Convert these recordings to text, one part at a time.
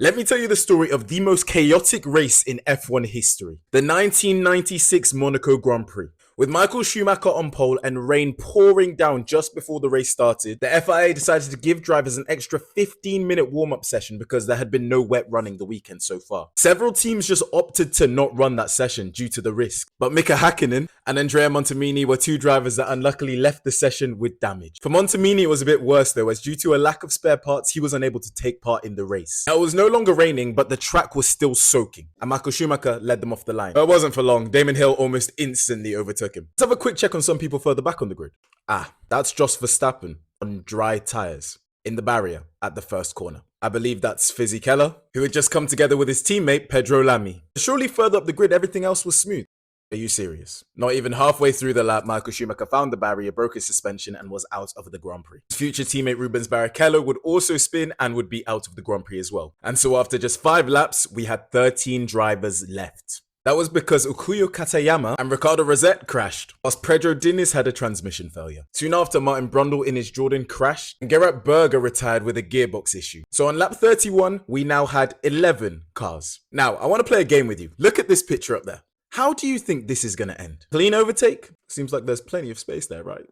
Let me tell you the story of the most chaotic race in F1 history, the 1996 Monaco Grand Prix. With Michael Schumacher on pole and rain pouring down just before the race started, the FIA decided to give drivers an extra 15-minute warm-up session because there had been no wet running the weekend so far. Several teams just opted to not run that session due to the risk, but Mika Hakkinen and Andrea Montemini were two drivers that unluckily left the session with damage. For Montemini, it was a bit worse though, as due to a lack of spare parts, he was unable to take part in the race. Now, it was no longer raining, but the track was still soaking, and Michael Schumacher led them off the line. But it wasn't for long. Damon Hill almost instantly overtook him. Let's have a quick check on some people further back on the grid. That's Jos Verstappen on dry tyres in the barrier at the first corner. I believe that's Fisichella, who had just come together with his teammate Pedro Lamy. Surely further up the grid, everything else was smooth. Are you serious? Not even halfway through the lap, Michael Schumacher found the barrier, broke his suspension, and was out of the Grand Prix. His future teammate Rubens Barrichello would also spin and would be out of the Grand Prix as well. And so after just 5 laps, we had 13 drivers left. That was because Ukuyo Katayama and Ricardo Rosette crashed, whilst Pedro Diniz had a transmission failure. Soon after, Martin Brundle in his Jordan crashed, and Gerhard Berger retired with a gearbox issue. So on lap 31, we now had 11 cars. Now, I want to play a game with you. Look at this picture up there. How do you think this is going to end? Clean overtake? Seems like there's plenty of space there, right?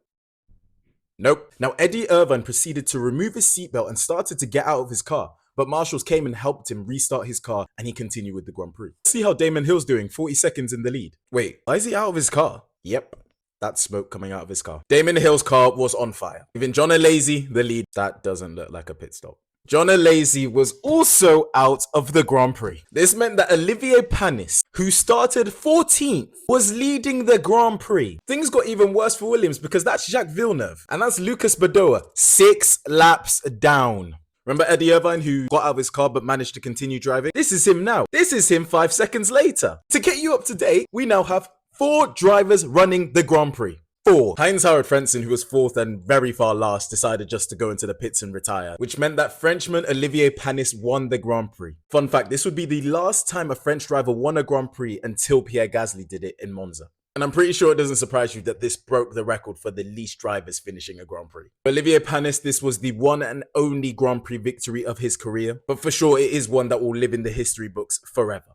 Nope. Now, Eddie Irvine proceeded to remove his seatbelt and started to get out of his car. But marshals came and helped him restart his car, and he continued with the Grand Prix. Let's see how Damon Hill's doing, 40 seconds in the lead. Wait, why is he out of his car? Yep, that's smoke coming out of his car. Damon Hill's car was on fire, giving John Alesi the lead. That doesn't look like a pit stop. John Alesi was also out of the Grand Prix. This meant that Olivier Panis, who started 14th, was leading the Grand Prix. Things got even worse for Williams because that's Jacques Villeneuve, and that's Lucas Badoa, 6 laps down. Remember Eddie Irvine, who got out of his car but managed to continue driving? This is him now. This is him 5 seconds later. To get you up to date, we now have 4 drivers running the Grand Prix. 4. Heinz-Harald Frentzen, who was 4th and very far last, decided just to go into the pits and retire, which meant that Frenchman Olivier Panis won the Grand Prix. Fun fact, this would be the last time a French driver won a Grand Prix until Pierre Gasly did it in Monza. And I'm pretty sure it doesn't surprise you that this broke the record for the least drivers finishing a Grand Prix. For Olivier Panis, this was the one and only Grand Prix victory of his career, but for sure it is one that will live in the history books forever.